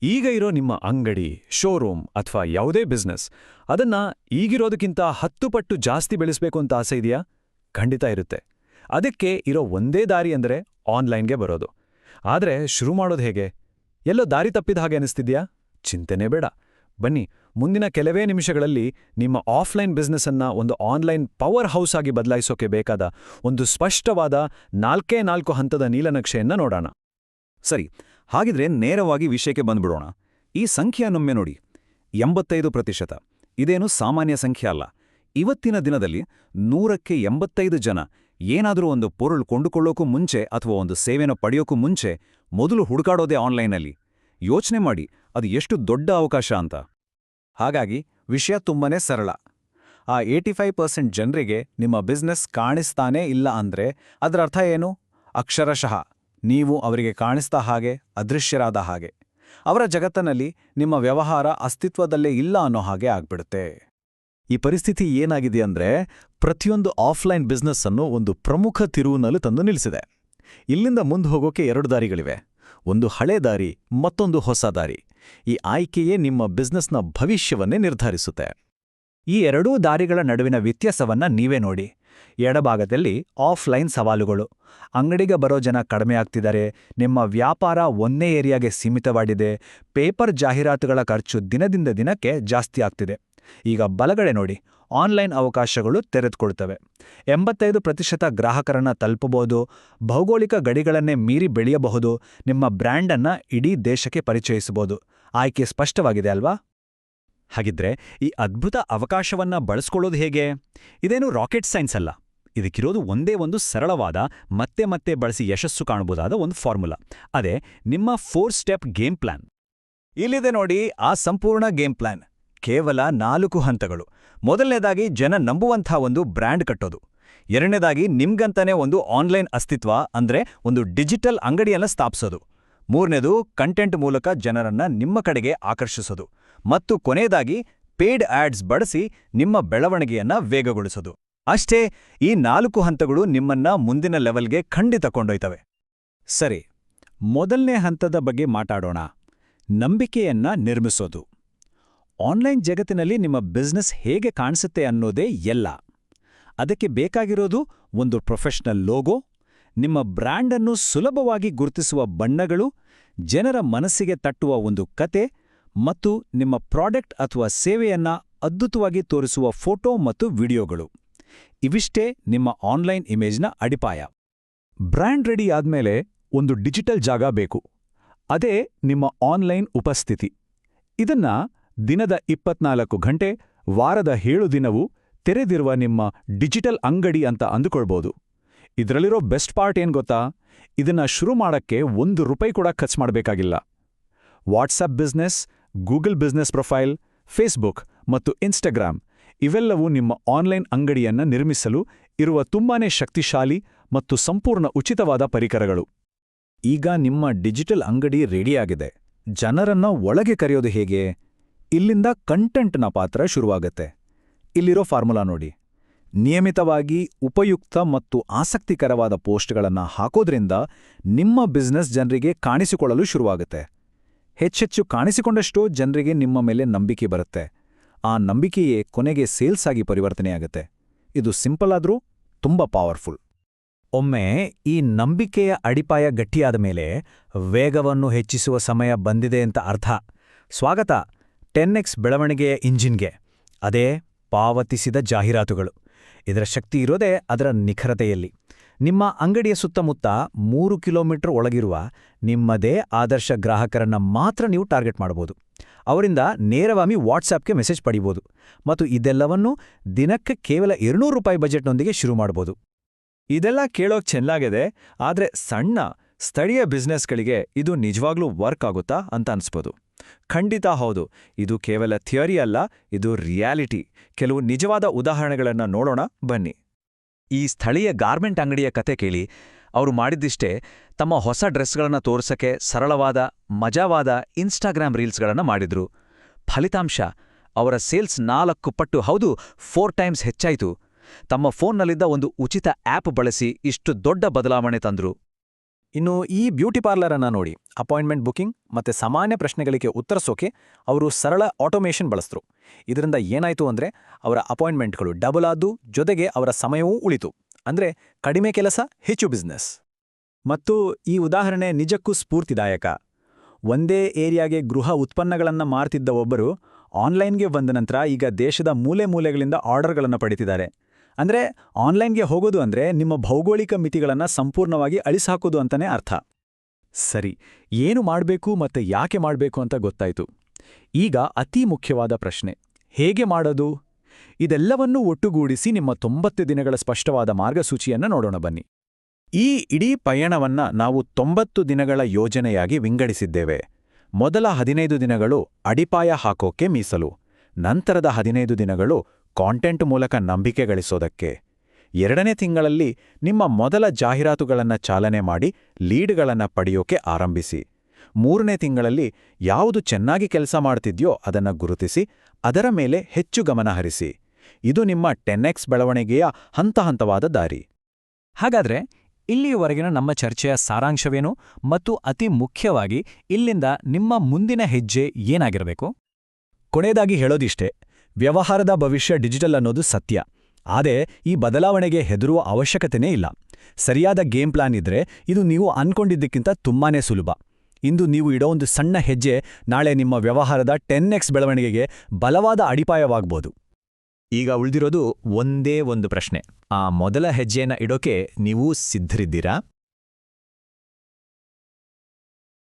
ಈಗ ಇರೋ ನಿಮ್ಮ ಅಂಗಡಿ, ಶೋರೂಮ್ ಅಥವಾ ಯಾವುದೇ ಬಿಸ್ನೆಸ್ ಅದನ್ನ ಈಗಿರೋದಕ್ಕಿಂತ 10 ಪಟ್ಟು ಜಾಸ್ತಿ ಬೆಳೆಸಬೇಕು ಅಂತ ಆಸೆ ಇದೆಯಾ? ಖಂಡಿತ ಇರುತ್ತೆ. ಅದಕ್ಕೆ ಇರೋ ಒಂದೇ ದಾರಿ ಅಂದ್ರೆ ಆನ್ಲೈನ್ಗೆ ಬರೋದು. ಆದ್ರೆ ಶುರು ಮಾಡೋದು ಹೇಗೆ? ಎಲ್ಲೋ ದಾರಿ ತಪ್ಪಿದ ಹಾಗೆ ಅನಿಸ್ತಿದ್ಯಾ? ಚಿಂತೆನೇ ಬೇಡ. ಬನ್ನಿ, ಮುಂದಿನ ಕೆಲವೇ ನಿಮಿಷಗಳಲ್ಲಿ ನಿಮ್ಮ ಆಫ್ಲೈನ್ ಬಿಸ್ನೆಸ್ ಅನ್ನ ಒಂದು ಆನ್ಲೈನ್ ಪವರ್ ಹೌಸ್ ಆಗಿ ಬದಲಾಯಿಸೋಕೆ ಬೇಕಾದ ಒಂದು ಸ್ಪಷ್ಟವಾದ 4 ಹಂತದ ನೀಲನಕ್ಷೆಯನ್ನ ನೋಡೋಣ. ಸರಿ, ಹಾಗಿದ್ರೆ ನೇರವಾಗಿ ವಿಷಯಕ್ಕೆ ಬಂದ್ಬಿಡೋಣ. ಈ ಸಂಖ್ಯೆಯನ್ನೊಮ್ಮೆ ನೋಡಿ, 85%. ಇದೇನು ಸಾಮಾನ್ಯ ಸಂಖ್ಯೆ ಅಲ್ಲ. ಇವತ್ತಿನ ದಿನದಲ್ಲಿ 100ಕ್ಕೆ 85 ಜನ ಏನಾದರೂ ಒಂದು ಪೊರುಳು ಕೊಂಡುಕೊಳ್ಳೋಕ್ಕೂ ಮುಂಚೆ ಅಥವಾ ಒಂದು ಸೇವೆನ ಪಡೆಯೋಕ್ಕೂ ಮುಂಚೆ ಮೊದಲು ಹುಡುಕಾಡೋದೇ ಆನ್ಲೈನಲ್ಲಿ. ಯೋಚನೆ ಮಾಡಿ, ಅದು ಎಷ್ಟು ದೊಡ್ಡ ಅವಕಾಶ ಅಂತ. ಹಾಗಾಗಿ ವಿಷಯ ತುಂಬಾನೇ ಸರಳ. ಆ 85% ಜನರಿಗೆ ನಿಮ್ಮ ಬಿಸ್ನೆಸ್ ಕಾಣಿಸ್ತಾನೇ ಇಲ್ಲ ಅಂದ್ರೆ ಅದರ ಅರ್ಥ ಏನು? ಅಕ್ಷರಶಃ ನೀವು ಅವರಿಗೆ ಕಾಣಿಸ್ತಾ ಹಾಗೆ, ಅದೃಶ್ಯರಾದ ಹಾಗೆ. ಅವರ ಜಗತ್ತಿನಲ್ಲಿ ನಿಮ್ಮ ವ್ಯವಹಾರ ಅಸ್ತಿತ್ವದಲ್ಲೇ ಇಲ್ಲ ಅನ್ನೋ ಹಾಗೆ ಆಗ್ಬಿಡುತ್ತೆ. ಈ ಪರಿಸ್ಥಿತಿ ಏನಾಗಿದೆ ಅಂದ್ರೆ ಪ್ರತಿಯೊಂದು ಆಫ್ಲೈನ್ ಬಿಸ್ನೆಸ್ ಅನ್ನು ಒಂದು ಪ್ರಮುಖ ತಿರುವಿನಲ್ಲಿ ತಂದು ನಿಲ್ಲಿಸಿದೆ. ಇಲ್ಲಿಂದ ಮುಂದೆ ಹೋಗೋಕೆ 2 ದಾರಿಗಳಿವೆ. ಒಂದು ಹಳೆ ದಾರಿ, ಮತ್ತೊಂದು ಹೊಸ ದಾರಿ. ಈ ಆಯ್ಕೆಯೇ ನಿಮ್ಮ ಬಿಸ್ನೆಸ್ನ ಭವಿಷ್ಯವನ್ನೇ ನಿರ್ಧರಿಸುತ್ತೆ. ಈ ಎರಡೂ ದಾರಿಗಳ ನಡುವಿನ ವ್ಯತ್ಯಾಸವನ್ನ ನೀವೇ ನೋಡಿ. ಎಡಭಾಗದಲ್ಲಿ ಆಫ್ಲೈನ್ ಸವಾಲುಗಳು. ಅಂಗಡಿಗೆ ಬರೋ ಜನ ಕಡಿಮೆ ಆಗ್ತಿದ್ದಾರೆ, ನಿಮ್ಮ ವ್ಯಾಪಾರ ಒಂದೇ ಏರಿಯಾಗೆ ಸೀಮಿತವಾಗಿದೆ, ಪೇಪರ್ ಜಾಹೀರಾತುಗಳ ಖರ್ಚು ದಿನದಿಂದ ದಿನಕ್ಕೆ ಜಾಸ್ತಿ ಆಗ್ತಿದೆ. ಈಗ ಬಲಗಡೆ ನೋಡಿ, ಆನ್ಲೈನ್ ಅವಕಾಶಗಳು ತೆರೆದುಕೊಳ್ತವೆ. 85% ಗ್ರಾಹಕರನ್ನ ತಲುಪಬಹುದು, ಭೌಗೋಳಿಕ ಗಡಿಗಳನ್ನೇ ಮೀರಿ ಬೆಳೆಯಬಹುದು, ನಿಮ್ಮ ಬ್ರ್ಯಾಂಡನ್ನ ಇಡೀ ದೇಶಕ್ಕೆ ಪರಿಚಯಿಸಬಹುದು. ಆಯ್ಕೆ ಸ್ಪಷ್ಟವಾಗಿದೆ ಅಲ್ವಾ? ಹಾಗಿದ್ರೆ ಈ ಅದ್ಭುತ ಅವಕಾಶವನ್ನ ಬಳಸ್ಕೊಳ್ಳೋದು ಹೇಗೆ? ಇದೇನು ರಾಕೆಟ್ ಸೈನ್ಸ್ ಅಲ್ಲ. ಇದಕ್ಕಿರೋದು ಒಂದೇ ಒಂದು ಸರಳವಾದ, ಮತ್ತೆ ಬಳಸಿ ಯಶಸ್ಸು ಕಾಣಬಹುದಾದ ಒಂದು ಫಾರ್ಮುಲಾ. ಅದೇ ನಿಮ್ಮ 4 ಸ್ಟೆಪ್ ಗೇಮ್ ಪ್ಲಾನ್. ಇಲ್ಲಿದೆ ನೋಡಿ ಆ ಸಂಪೂರ್ಣ ಗೇಮ್ ಪ್ಲಾನ್. ಕೇವಲ 4 ಹಂತಗಳು. ಮೊದಲನೇದಾಗಿ ಜನ ನಂಬುವಂಥ ಒಂದು ಬ್ರ್ಯಾಂಡ್ ಕಟ್ಟೋದು. ಎರಡನೇದಾಗಿ ನಿಮ್ಗಂತಾನೆ ಒಂದು ಆನ್ಲೈನ್ ಅಸ್ತಿತ್ವ, ಅಂದ್ರೆ ಒಂದು ಡಿಜಿಟಲ್ ಅಂಗಡಿಯನ್ನ ಸ್ಥಾಪಿಸೋದು. ಮೂರನೇದು ಕಂಟೆಂಟ್ ಮೂಲಕ ಜನರನ್ನ ನಿಮ್ಮ ಕಡೆಗೆ ಆಕರ್ಷಿಸೋದು. ಮತ್ತು ಕೊನೆಯದಾಗಿ ಪೇಯ್ಡ್ ಆಡ್ಸ್ ಬಳಸಿ ನಿಮ್ಮ ಬೆಳವಣಿಗೆಯನ್ನ ವೇಗಗೊಳಿಸೋದು. ಅಷ್ಟೇ, ಈ 4 ಹಂತಗಳು ನಿಮ್ಮನ್ನ ಮುಂದಿನ ಲೆವೆಲ್ಗೆ ಖಂಡಿತ ಕೊಂಡೊಯ್ತವೆ. ಸರಿ, ಮೊದಲನೇ ಹಂತದ ಬಗ್ಗೆ ಮಾತಾಡೋಣ. ನಂಬಿಕೆಯನ್ನ ನಿರ್ಮಿಸೋದು. ಆನ್ಲೈನ್ ಜಗತ್ತಿನಲ್ಲಿ ನಿಮ್ಮ ಬಿಸ್ನೆಸ್ ಹೇಗೆ ಕಾಣಿಸುತ್ತೆ ಅನ್ನೋದೇ ಎಲ್ಲ. ಅದಕ್ಕೆ ಬೇಕಾಗಿರೋದು ಒಂದು ಪ್ರೊಫೆಷನಲ್ ಲೋಗೋ, ನಿಮ್ಮ ಬ್ರ್ಯಾಂಡನ್ನು ಸುಲಭವಾಗಿ ಗುರುತಿಸುವ ಬಣ್ಣಗಳು, ಜನರ ಮನಸ್ಸಿಗೆ ತಟ್ಟುವ ಒಂದು ಕತೆ ಮತ್ತು ನಿಮ್ಮ ಪ್ರಾಡಕ್ಟ್ ಅಥವಾ ಸೇವೆಯನ್ನ ಅದ್ಭುತವಾಗಿ ತೋರಿಸುವ ಫೋಟೋ ಮತ್ತು ವಿಡಿಯೋಗಳು. ಇವಿಷ್ಟೇ ನಿಮ್ಮ ಆನ್ಲೈನ್ ಇಮೇಜ್ನ ಅಡಿಪಾಯ. ಬ್ರ್ಯಾಂಡ್ ರೆಡಿ ಆದ್ಮೇಲೆ ಒಂದು ಡಿಜಿಟಲ್ ಜಾಗ ಬೇಕು. ಅದೇ ನಿಮ್ಮ ಆನ್ಲೈನ್ ಉಪಸ್ಥಿತಿ. ಇದನ್ನ ದಿನದ 24 ಗಂಟೆ, ವಾರದ 7 ದಿನವೂ ತೆರೆದಿರುವ ನಿಮ್ಮ ಡಿಜಿಟಲ್ ಅಂಗಡಿ ಅಂತ ಅಂದುಕೊಳ್ಬೋದು. ಇದರಲ್ಲಿರೋ ಬೆಸ್ಟ್ ಪಾರ್ಟ್ ಏನ್ ಗೊತ್ತಾ? ಇದನ್ನ ಶುರು ಮಾಡಕ್ಕೆ ₹1 ಕೂಡ ಖರ್ಚು ಮಾಡಬೇಕಾಗಿಲ್ಲ. WhatsApp business, Google business profile, Facebook ಮತ್ತು ಇನ್ಸ್ಟಾಗ್ರಾಮ್ ಇವೆಲ್ಲವೂ ನಿಮ್ಮ ಆನ್ಲೈನ್ ಅಂಗಡಿಯನ್ನ ನಿರ್ಮಿಸಲು ಇರುವ ತುಂಬಾನೇ ಶಕ್ತಿಶಾಲಿ ಮತ್ತು ಸಂಪೂರ್ಣ ಉಚಿತವಾದ ಪರಿಕರಗಳು. ಈಗ ನಿಮ್ಮ ಡಿಜಿಟಲ್ ಅಂಗಡಿ ರೆಡಿಯಾಗಿದೆ. ಜನರನ್ನ ಒಳಗೆ ಕರೆಯೋದು ಹೇಗೆ? ಇಲ್ಲಿಂದ ಕಂಟೆಂಟ್ನ ಪಾತ್ರ ಶುರುವಾಗತ್ತೆ. ಇಲ್ಲಿರೋ ಫಾರ್ಮುಲಾ ನೋಡಿ. ನಿಯಮಿತವಾಗಿ ಉಪಯುಕ್ತ ಮತ್ತು ಆಸಕ್ತಿಕರವಾದ ಪೋಸ್ಟ್ಗಳನ್ನ ಹಾಕೋದ್ರಿಂದ ನಿಮ್ಮ ಬಿಸ್ನೆಸ್ ಜನರಿಗೆ ಕಾಣಿಸಿಕೊಳ್ಳಲು ಶುರುವಾಗುತ್ತೆ. ಹೆಚ್ಚೆಚ್ಚು ಕಾಣಿಸಿಕೊಂಡಷ್ಟೋ ಜನರಿಗೆ ನಿಮ್ಮ ಮೇಲೆ ನಂಬಿಕೆ ಬರುತ್ತೆ. ಆ ನಂಬಿಕೆಯೇ ಕೊನೆಗೆ ಸೇಲ್ಸ್ ಆಗಿ ಪರಿವರ್ತನೆಯಾಗುತ್ತೆ. ಇದು ಸಿಂಪಲ್ ಆದ್ರೂ ತುಂಬಾ ಪವರ್ಫುಲ್. ಒಮ್ಮೆ ಈ ನಂಬಿಕೆಯ ಅಡಿಪಾಯ ಗಟ್ಟಿಯಾದ ಮೇಲೆ ವೇಗವನ್ನು ಹೆಚ್ಚಿಸುವ ಸಮಯ ಬಂದಿದೆ ಅಂತ ಅರ್ಥ. ಸ್ವಾಗತ 10x ಬೆಳವಣಿಗೆಯ ಇಂಜಿನ್ಗೆ. ಅದೇ ಪಾವತಿಸಿದ ಜಾಹೀರಾತುಗಳು. ಇದರ ಶಕ್ತಿ ಇರೋದೇ ಅದರ ನಿಖರತೆಯಲ್ಲಿ. ನಿಮ್ಮ ಅಂಗಡಿಯ ಸುತ್ತಮುತ್ತ 3 ಕಿಲೋಮೀಟರ್ ಒಳಗಿರುವ ನಿಮ್ಮದೇ ಆದರ್ಶ ಗ್ರಾಹಕರನ್ನ ಮಾತ್ರ ನೀವು ಟಾರ್ಗೆಟ್ ಮಾಡಬಹುದು. ಅವರಿಂದ ನೇರವಾಗಿ ವಾಟ್ಸಾಪ್ಗೆ ಮೆಸೇಜ್ ಪಡಿಬೋದು. ಮತ್ತು ಇದೆಲ್ಲವನ್ನೂ ದಿನಕ್ಕೆ ಕೇವಲ ₹200 ಬಜೆಟ್ನೊಂದಿಗೆ ಶುರು ಮಾಡಬಹುದು. ಇದೆಲ್ಲ ಕೇಳೋಕ್ ಚೆನ್ನಾಗಿದೆ, ಆದ್ರೆ ಸಣ್ಣ ಸ್ಥಳೀಯ ಬಿಸ್ನೆಸ್ಗಳಿಗೆ ಇದು ನಿಜವಾಗ್ಲೂ ವರ್ಕ್ ಆಗುತ್ತಾ ಅಂತ ಅನ್ಸ್ಬೋದು. ಖಂಡಿತ ಹೌದು. ಇದು ಕೇವಲ ಥಿಯರಿ ಅಲ್ಲ, ಇದು ರಿಯಾಲಿಟಿ. ಕೆಲವು ನಿಜವಾದ ಉದಾಹರಣೆಗಳನ್ನ ನೋಡೋಣ ಬನ್ನಿ. ಈ ಸ್ಥಳೀಯ ಗಾರ್ಮೆಂಟ್ ಅಂಗಡಿಯ ಕತೆ ಕೇಳಿ. ಅವರು ಮಾಡಿದ್ದಿಷ್ಟೇ, ತಮ್ಮ ಹೊಸ ಡ್ರೆಸ್ಗಳನ್ನ ತೋರ್ಸಕ್ಕೆ ಸರಳವಾದ, ಮಜಾವಾದ ಇನ್ಸ್ಟಾಗ್ರಾಮ್ ರೀಲ್ಸ್ಗಳನ್ನ ಮಾಡಿದ್ರು. ಫಲಿತಾಂಶ, ಅವರ ಸೇಲ್ಸ್ 4 ಪಟ್ಟು, ಹೌದು 4 ಟೈಮ್ಸ್ ಹೆಚ್ಚಾಯಿತು. ತಮ್ಮ ಫೋನ್ನಲ್ಲಿದ್ದ ಒಂದು ಉಚಿತ ಆ್ಯಪ್ ಬಳಸಿ ಇಷ್ಟು ದೊಡ್ಡ ಬದಲಾವಣೆ ತಂದ್ರು. ಇನ್ನು ಈ ಬ್ಯೂಟಿ ಪಾರ್ಲರನ್ನು ನೋಡಿ, ಅಪಾಯಿಂಟ್ಮೆಂಟ್ ಬುಕಿಂಗ್ ಮತ್ತೆ ಸಾಮಾನ್ಯ ಪ್ರಶ್ನೆಗಳಿಗೆ ಉತ್ತರಿಸೋಕೆ ಅವರು ಸರಳ ಆಟೋಮೇಷನ್ ಬಳಸಿದ್ರು. ಇದರಿಂದ ಏನಾಯ್ತು ಅಂದ್ರೆ ಅವರ ಅಪಾಯಿಂಟ್ಮೆಂಟ್ಗಳು ಡಬಲ್ ಆದ್ದು, ಜೊತೆಗೆ ಅವರ ಸಮಯವೂ ಉಳಿತು. ಅಂದ್ರೆ ಕಡಿಮೆ ಕೆಲಸ, ಹೆಚ್ಚು ಬಿಸ್ನೆಸ್. ಮತ್ತು ಈ ಉದಾಹರಣೆ ನಿಜಕ್ಕೂ ಸ್ಫೂರ್ತಿದಾಯಕ. ಒಂದೇ ಏರಿಯಾಗೆ ಗೃಹ ಉತ್ಪನ್ನಗಳನ್ನು ಮಾರ್ತಿದ್ದ ಒಬ್ಬರು ಆನ್ಲೈನ್ಗೆ ಬಂದ ನಂತರ ಈಗ ದೇಶದ ಮೂಲೆ ಮೂಲೆಗಳಿಂದ ಆರ್ಡರ್ಗಳನ್ನು ಪಡಿತಿದ್ದಾರೆ. ಅಂದ್ರೆ ಆನ್ಲೈನ್ಗೆ ಹೋಗೋದು ಅಂದ್ರೆ ನಿಮ್ಮ ಭೌಗೋಳಿಕ ಮಿತಿಗಳನ್ನು ಸಂಪೂರ್ಣವಾಗಿ ಅಳಿಸಾಕೋದು ಅಂತಾನೆ ಅರ್ಥ. ಸರಿ, ಏನು ಮಾಡಬೇಕು ಮತ್ತೆ ಯಾಕೆ ಮಾಡಬೇಕು ಅಂತ ಗೊತ್ತಾಯ್ತು. ಈಗ ಅತಿ ಮುಖ್ಯವಾದ ಪ್ರಶ್ನೆ, ಹೇಗೆ ಮಾಡೋದು? ಇದೆಲ್ಲವನ್ನೂ ಒಟ್ಟುಗೂಡಿಸಿ ನಿಮ್ಮ 90 ದಿನಗಳ ಸ್ಪಷ್ಟವಾದ ಮಾರ್ಗಸೂಚಿಯನ್ನು ನೋಡೋಣ ಬನ್ನಿ. ಈ ಇಡೀ ಪಯಣವನ್ನ ನಾವು 90 ದಿನಗಳ ಯೋಜನೆಯಾಗಿ ವಿಂಗಡಿಸಿದ್ದೇವೆ. ಮೊದಲ 15 ದಿನಗಳು ಅಡಿಪಾಯ ಹಾಕೋಕೆ ಮೀಸಲು, ನಂತರದ 15 ದಿನಗಳು ಕಾಂಟೆಂಟ್ ಮೂಲಕ ನಂಬಿಕೆ ಗಳಿಸೋದಕ್ಕೆ, 2ನೇ ತಿಂಗಳಲ್ಲಿ ನಿಮ್ಮ ಮೊದಲ ಜಾಹೀರಾತುಗಳನ್ನು ಚಾಲನೆ ಮಾಡಿ ಲೀಡ್ಗಳನ್ನು ಪಡೆಯೋಕೆ ಆರಂಭಿಸಿ, 3ನೇ ತಿಂಗಳಲ್ಲಿ ಯಾವುದು ಚೆನ್ನಾಗಿ ಕೆಲಸ ಮಾಡ್ತಿದ್ಯೋ ಅದನ್ನು ಗುರುತಿಸಿ ಅದರ ಮೇಲೆ ಹೆಚ್ಚು ಗಮನ ಹರಿಸಿ. ಇದು ನಿಮ್ಮ 10x ಬೆಳವಣಿಗೆಯ ಹಂತಹಂತವಾದ ದಾರಿ. ಹಾಗಾದ್ರೆ ಇಲ್ಲಿಯವರೆಗಿನ ನಮ್ಮ ಚರ್ಚೆಯ ಸಾರಾಂಶವೇನು ಮತ್ತು ಅತಿ ಮುಖ್ಯವಾಗಿ ಇಲ್ಲಿಂದ ನಿಮ್ಮ ಮುಂದಿನ ಹೆಜ್ಜೆ ಏನಾಗಿರಬೇಕು? ಕೊನೆಯದಾಗಿ ಹೇಳೋದಿಷ್ಟೇ, ವ್ಯವಹಾರದ ಭವಿಷ್ಯ ಡಿಜಿಟಲ್ ಅನ್ನೋದು ಸತ್ಯ. ಆದರೆ ಈ ಬದಲಾವಣೆಗೆ ಹೆದರುವ ಅವಶ್ಯಕತೆನೇ ಇಲ್ಲ. ಸರಿಯಾದ ಗೇಮ್ ಪ್ಲಾನ್ ಇದ್ರೆ ಇದು ನೀವು ಅನ್ಕೊಂಡಿದ್ದಕ್ಕಿಂತ ತುಂಬಾನೇ ಸುಲಭ. ಇಂದು ನೀವು ಇಡೋ ಒಂದು ಸಣ್ಣ ಹೆಜ್ಜೆ ನಾಳೆ ನಿಮ್ಮ ವ್ಯವಹಾರದ 10x ಬೆಳವಣಿಗೆಗೆ ಬಲವಾದ ಅಡಿಪಾಯವಾಗ್ಬೋದು. ಈಗ ಉಳಿದಿರೋದು ಒಂದೇ ಒಂದು ಪ್ರಶ್ನೆ. ಆ ಮೊದಲ ಹೆಜ್ಜೆಯನ್ನು ಇಡೋಕೆ ನೀವು ಸಿದ್ಧರಿದ್ದೀರಾ?